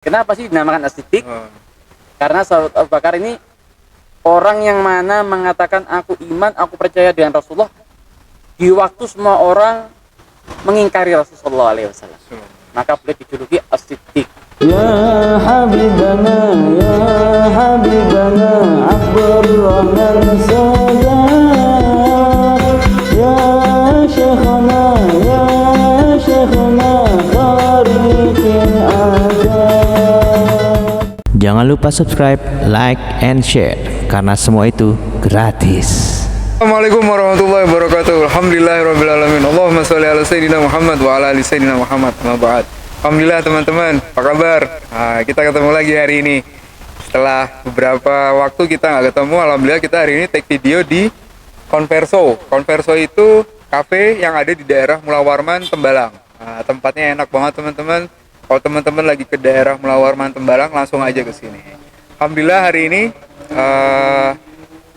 Kenapa sih dinamakan As-Siddiq? Karena sahabat Abu Bakar ini orang yang mana mengatakan aku iman, aku percaya dengan Rasulullah di waktu semua orang mengingkari Rasulullah SAW. Maka beliau dijuluki As-Siddiq. Ya Habibana, ya Habibana, Abdurrahman Sadat, ya Syekhana, ya Syekhana, Khariqil Adab. Jangan lupa subscribe, like, and share, karena semua itu gratis. Assalamualaikum warahmatullahi wabarakatuh. Alhamdulillahirrabbilalamin. Allahumma sholli ala Sayyidina Muhammad wa ala ali Sayyidina Muhammad. Amma ba'd. Alhamdulillah teman-teman, apa kabar? Nah, kita ketemu lagi hari ini. Setelah beberapa waktu kita nggak ketemu, alhamdulillah kita hari ini take video di Converso. Converso itu cafe yang ada di daerah Mula Warman, Tembalang. Nah, tempatnya enak banget teman-teman. Kalau teman-teman lagi ke daerah Mula Warman, Tembalang, langsung aja ke sini. Alhamdulillah hari ini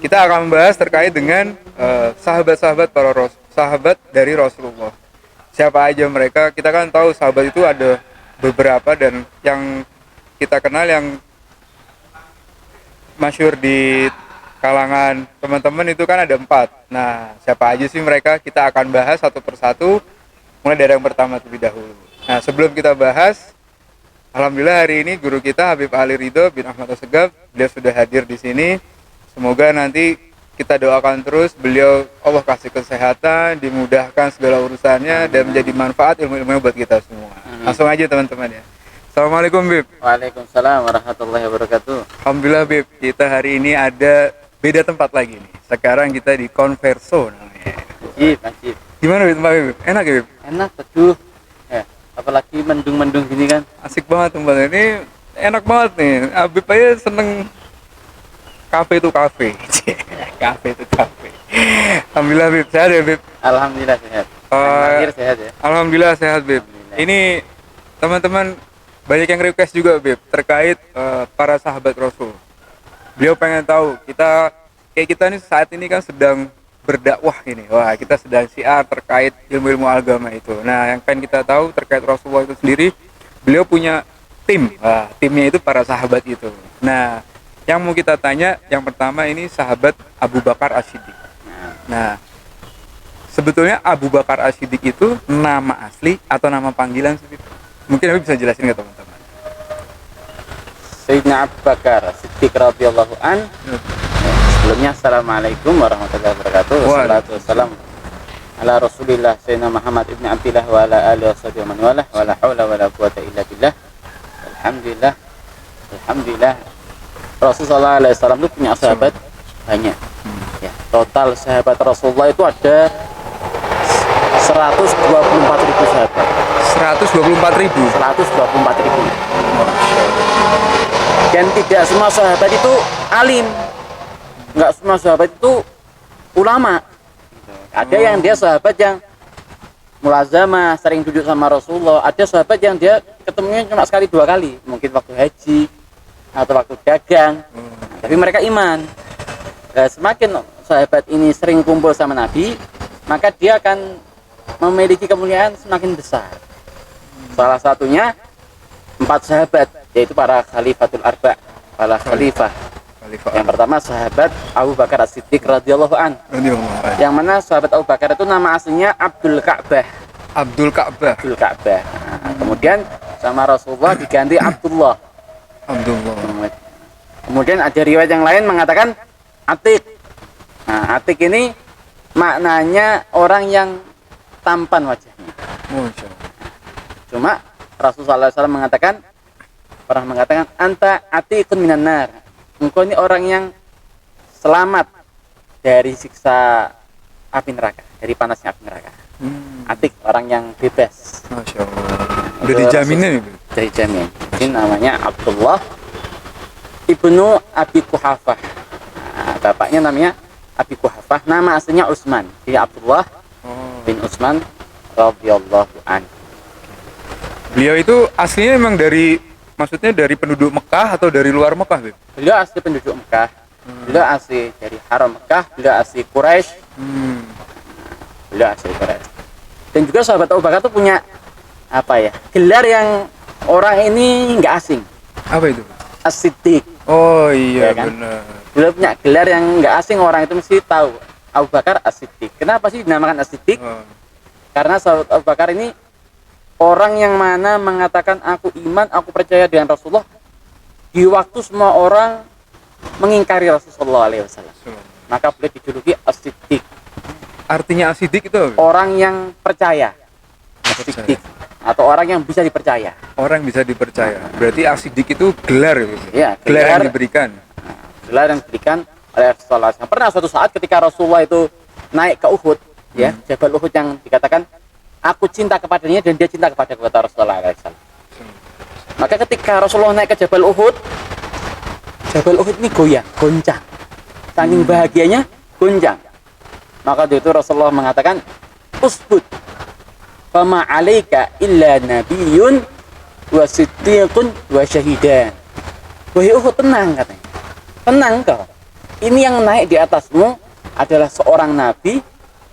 kita akan membahas terkait dengan sahabat-sahabat sahabat dari Rasulullah. Siapa aja mereka? Kita kan tahu sahabat itu ada beberapa, dan yang kita kenal yang masyhur di kalangan teman-teman itu kan ada 4. Nah, siapa aja sih mereka? Kita akan bahas satu persatu, mulai dari yang pertama terlebih dahulu. Nah, sebelum kita bahas, alhamdulillah hari ini guru kita Habib Ali Ridho bin Ahmad Assegaf, beliau sudah hadir di sini. Semoga nanti kita doakan terus beliau, Allah kasih kesehatan, dimudahkan segala urusannya, dan menjadi manfaat ilmu-ilmunya buat kita semua. Langsung aja teman-teman ya. Assalamualaikum Bib. Waalaikumsalam warahmatullahi wabarakatuh. Alhamdulillah Bib, kita hari ini ada beda tempat lagi nih. Sekarang kita di Converso namanya. Najib. Gimana Bib tempat Bib? Enak ya Bib? Enak betul. Ya, apalagi mendung-mendung gini kan. Asik banget tempatnya ini, enak banget nih. Habib aja seneng kafe itu kafe. Kafe itu kafe. Alhamdulillah Bib, sehat ya Bib? Alhamdulillah sehat. Akhir sehat ya. Alhamdulillah sehat Bib. Alhamdulillah. Ini teman-teman banyak yang request juga Bib terkait para sahabat Rasul. Beliau pengen tahu, kita nih saat ini kan sedang berdakwah ini. Wah, kita sedang syiar terkait ilmu-ilmu agama itu. Nah, yang pengen kita tahu terkait Rasulullah itu sendiri, beliau punya tim. Wah, timnya itu para sahabat itu. Nah, yang mau kita tanya, yang pertama ini sahabat Abu Bakar As-Siddiq. Nah, sebetulnya Abu Bakar As-Siddiq itu nama asli atau nama panggilan sih? Mungkin Habib bisa jelasin ke teman-teman. Sayyidina Abu Bakar Siddiq radhiyallahu an. Sebelumnya assalamualaikum warahmatullahi wabarakatuh. Wassalatu wassalamu ala Rasulillah Sayyidina Muhammad ibn Abdillah wa ala alihi washabihi man walah wa la haula wa la quwata illa billah. Alhamdulillah. Rasulullah SAW itu punya sahabat banyak. Ya, total sahabat Rasulullah itu ada 124.000 sahabat. 124.000. 124.000. Dan tidak semua sahabat itu alim. Enggak semua sahabat itu ulama. Ada yang dia sahabat yang mulazamah, sering duduk sama Rasulullah. Ada sahabat yang dia ketemunya cuma sekali 2 kali, mungkin waktu haji atau waktu dagang. Tapi mereka iman. Nah, semakin sahabat ini sering kumpul sama Nabi, maka dia akan memiliki kemuliaan semakin besar. Salah satunya 4 sahabat, yaitu para khalifatul arba', para khalifah. Yang pertama sahabat Abu Bakar As-Siddiq radhiyallahu an. Yang mana sahabat Abu Bakar itu nama aslinya Abdul Ka'bah. Abdul Ka'bah. Abdul Ka'bah. Nah, kemudian sama Rasulullah diganti Abdullah. Kemudian ada riwayat yang lain mengatakan Atik. Nah, Atik ini maknanya orang yang tampan wajahnya. Cuma Rasulullah SAW pernah mengatakan anta atikun minan nar. Engkau ini orang yang selamat dari siksa api neraka, dari panasnya api neraka. Atik, orang yang bebas. Masya Allah. Udah dijaminin nih? Dari jamin. Ini namanya Abdullah ibnu Abi Quhafah. Nah, bapaknya namanya Abi Quhafah, nama aslinya Utsman. Jadi Abdullah bin Utsman radhiyallahu anhu. Beliau itu aslinya memang maksudnya dari penduduk Mekah atau dari luar Mekah, Bib? Beliau asli penduduk Mekah. Beliau asli dari Haram Mekah, beliau asli Quraisy. Beliau asli Quraisy. Dan juga sahabat Abu Bakar itu punya gelar yang orang ini nggak asing. Apa itu? As-Siddiq. Oh iya, Ya kan? benar. Beliau punya gelar yang nggak asing, orang itu mesti tahu. Abu Bakar As-Siddiq. Kenapa sih dinamakan As-Siddiq? Oh, Karena sahabat Abu Bakar ini orang yang mana mengatakan aku iman, aku percaya dengan Rasulullah di waktu semua orang mengingkari Rasulullah SAW. Maka beliau dijuluki As-Siddiq, artinya asidik itu apa? orang yang percaya. As-Siddiq atau orang yang bisa dipercaya. Orang bisa dipercaya. Berarti asidik itu gelar ya, Beb? Ya, Gelar yang gelar. diberikan. Gelar yang diberikan oleh Rasulullah SAW. Pernah suatu saat ketika Rasulullah itu naik ke Uhud, ya, Jabal Uhud yang dikatakan aku cinta kepadanya dan dia cinta kepada Rasulullah SAW. Maka ketika Rasulullah naik ke Jabal Uhud ini goyang, goncang. Saking bahagianya, goncang. Maka itu Rasulullah mengatakan, usbud, fama alaika illa nabiyyun wa siddiqun wa syahidan. Wahai Uhud, tenang katanya. Tenang kau. Ini yang naik di atasmu adalah seorang nabi,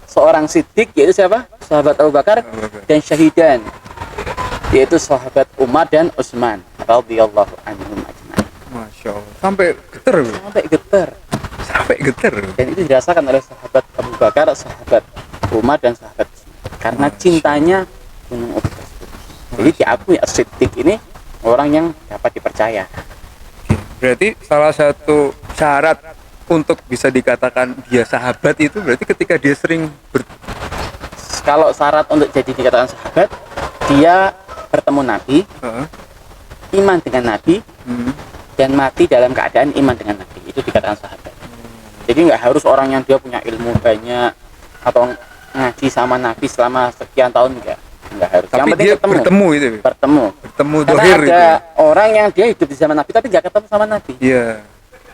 seorang siddiq, yaitu siapa? Sahabat Abu Bakar, dan syahidan, yaitu sahabat Umar dan Utsman radhiyallahu anhum ajma'in. Masya Allah. Sampai getar, Beb? Sampai getar. Sampai getar. Dan itu dirasakan oleh sahabat Abu Bakar, sahabat Umar dan sahabat Utsman. Karena cintanya gunung Uhud tersebut. Jadi diakui As-Siddiq ini orang yang dapat dipercaya. Berarti salah satu syarat untuk bisa dikatakan dia sahabat itu berarti ketika dia sering Kalau syarat untuk jadi dikatakan sahabat, dia bertemu Nabi, Heeh. iman dengan Nabi, dan mati dalam keadaan iman dengan Nabi. Itu dikatakan sahabat. Jadi nggak harus orang yang dia punya ilmu banyak atau ngaji sama Nabi selama sekian tahun, nggak harus. Tapi Yang penting dia ketemu. bertemu itu, Beb? Bertemu. Bertemu Karena dohir ada itu. orang yang dia hidup di zaman Nabi tapi nggak ketemu sama Nabi. Iya.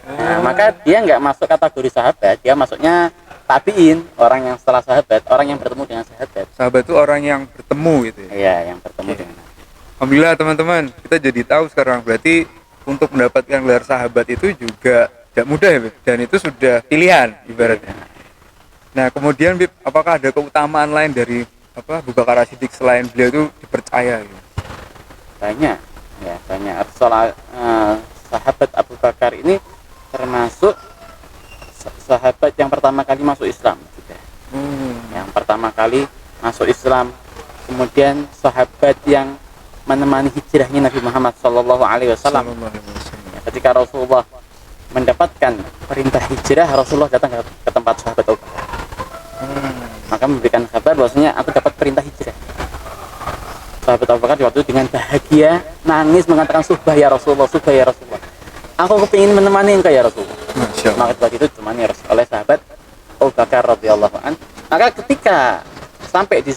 Nah, maka dia nggak masuk kategori sahabat, dia masuknya tabiin, orang yang setelah sahabat, orang yang bertemu dengan sahabat. Sahabat itu orang yang bertemu gitu ya. Iya, yang bertemu Oke. dengan Nabi. Alhamdulillah teman-teman, kita jadi tahu sekarang berarti untuk mendapatkan gelar sahabat itu juga tidak mudah ya, Beb? Dan itu sudah pilihan ibaratnya. Nah, kemudian Bib, apakah ada keutamaan lain dari Abu Bakar As-Siddiq selain beliau itu dipercaya gitu? Banyak, ya banyak. Sahabat Abu Bakar ini termasuk sahabat yang pertama kali masuk Islam juga. Yang pertama kali masuk Islam, kemudian sahabat yang menemani hijrahnya Nabi Muhammad Sallallahu Alaihi Wasallam. Ketika Rasulullah mendapatkan perintah hijrah, Rasulullah datang ke tempat sahabat Abu Bakar. Maka memberikan kabar bahwasanya aku dapat perintah hijrah. Sahabat Abu Bakar waktu itu dengan bahagia nangis mengatakan, subah ya Rasulullah, subah ya Rasulullah. Aku kepingin menemani engkau ya Rasulullah. Masya Allah. Maka waktu itu ditemani oleh sahabat Abu Bakar radhiyallahu an. Maka ketika sampai di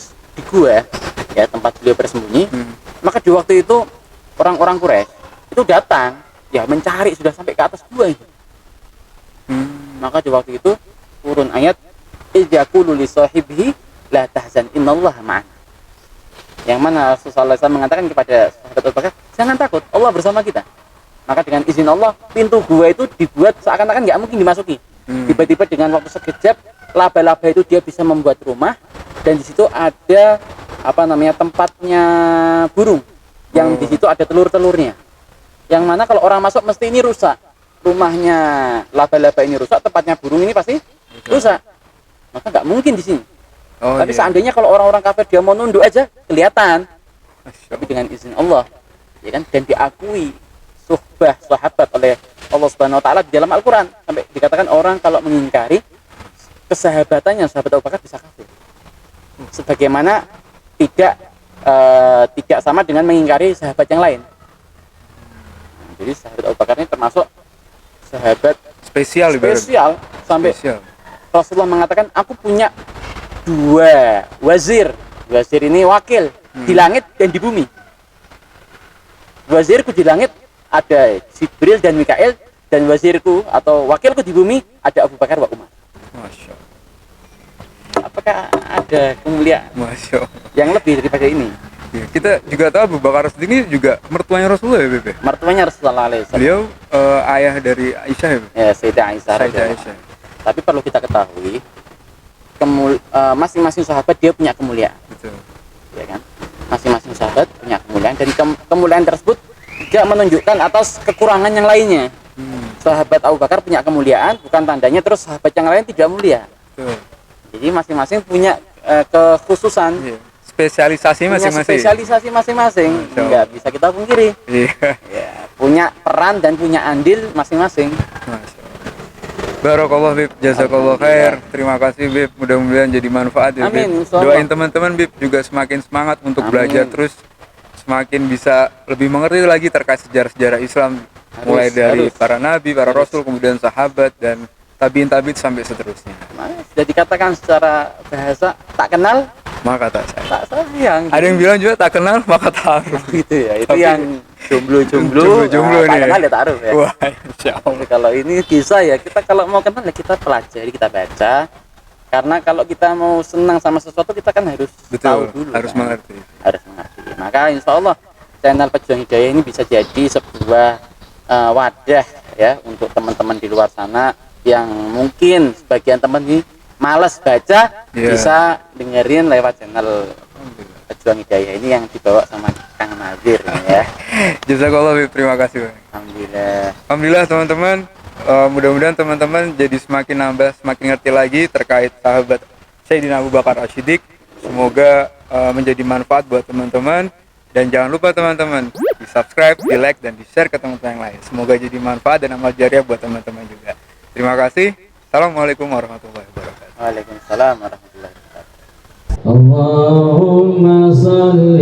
gua, ya tempat beliau bersembunyi, maka di waktu itu orang-orang Quraisy itu datang, ya mencari, sudah sampai ke atas gua itu. Maka di waktu itu turun ayat, "Idzaqulu li sahibihi la tahzan innallaha ma'ana." Yang mana Rasulullah SAW mengatakan kepada sahabat Abu Bakar, jangan takut, Allah bersama kita. Maka dengan izin Allah, pintu gua itu dibuat seakan-akan nggak mungkin dimasuki. Tiba-tiba dengan waktu sekejap, laba-laba itu dia bisa membuat rumah, dan di situ ada tempatnya burung, yang di situ ada telur-telurnya. Yang mana kalau orang masuk mesti ini rusak. Rumahnya laba-laba ini rusak, tempatnya burung ini pasti rusak. Maka nggak mungkin di sini. Tapi seandainya kalau orang-orang kafir dia mau nunduk aja, kelihatan. Tapi dengan izin Allah, ya kan, dan diakui suhbah sahabat oleh Allah Subhanahu wa taala di dalam Al-Qur'an, sampai dikatakan orang kalau mengingkari kesahabatannya sahabat Abu Bakar bisa kafir. Sebagaimana tidak sama dengan mengingkari sahabat yang lain. Jadi sahabat Abu Bakar ini termasuk sahabat Spesial sampai Rasulullah mengatakan, aku punya 2 wazir. Wazir ini wakil di langit dan di bumi. Wazirku di langit ada Jibril dan Mikail, dan wazirku atau wakilku di bumi ada Abu Bakar wa Umar. Masya Allah. Apakah ada kemuliaan Masya Allah. yang lebih daripada ini? Ya, kita juga tahu Abu Bakar As-Siddiq ini juga mertuanya Rasulullah ya, Bebe? Mertuanya Rasulullah SAW. Beliau ayah dari Aisyah ya, Bebe? Ya, Sayyidah Aisyah. Sayyidah Aisyah. Tapi perlu kita ketahui, masing-masing sahabat dia punya kemuliaan. Betul. Ya kan? Masing-masing sahabat punya kemuliaan, dan kemuliaan tersebut tidak menunjukkan atas kekurangan yang lainnya. Sahabat Abu Bakar punya kemuliaan, bukan tandanya terus sahabat yang lain tidak mulia. Betul. Jadi masing-masing punya kekhususan, Iya. Spesialisasi punya masing-masing. spesialisasi masing-masing. Masya Allah. Nggak bisa kita pungkiri. Iya. Ya, punya peran dan punya andil masing-masing. Masya Allah. Barakallah Bib, jazakallah khair. Terima kasih Bib, mudah-mudahan jadi manfaat ya Amin, Bib. insyaallah. Doain teman-teman Bib juga semakin semangat untuk Amin. belajar terus, semakin bisa lebih mengerti lagi terkait sejarah-sejarah Islam, mulai dari harus. para nabi, para rasul, kemudian sahabat dan tabiin sampai seterusnya. Nah, sudah dikatakan secara bahasa tak kenal Maka tak sayang. tak sayang. Ada yang bilang juga tak kenal maka taruh. gitu ya. Itu Tapi- yang jomblo-jomblo. Jomblo-jomblo tak nih. kenal ya taruh ya. Wah, insya Allah. Tapi kalau ini bisa ya, kita kalau mau kenal ya kita pelajari, kita baca. Karena kalau kita mau senang sama sesuatu kita kan harus tahu Betul, dulu. harus kan. mengerti. Harus mengerti. Maka insya Allah channel Pejuang Hidayah ini bisa jadi sebuah wadah ya untuk teman-teman di luar sana yang mungkin sebagian teman ini malas baca, Iya. bisa dengerin lewat channel Pejuang Hidayah ini yang dibawa sama Kang Nazir ini ya. Jazakallah Bib, terima kasih. Alhamdulillah. Alhamdulillah teman-teman, mudah-mudahan teman-teman jadi semakin nambah, semakin ngerti lagi terkait sahabat Sayyidina Abu Bakar As-Siddiq. Semoga menjadi manfaat buat teman-teman, dan jangan lupa teman-teman di subscribe, di like, dan di share ke teman-teman yang lain. Semoga jadi manfaat dan amal jariah buat teman-teman juga. Terima kasih. Assalamualaikum warahmatullahi wabarakatuh. Waalaikumsalam warahmatullahi wabarakatuh. اللهم صل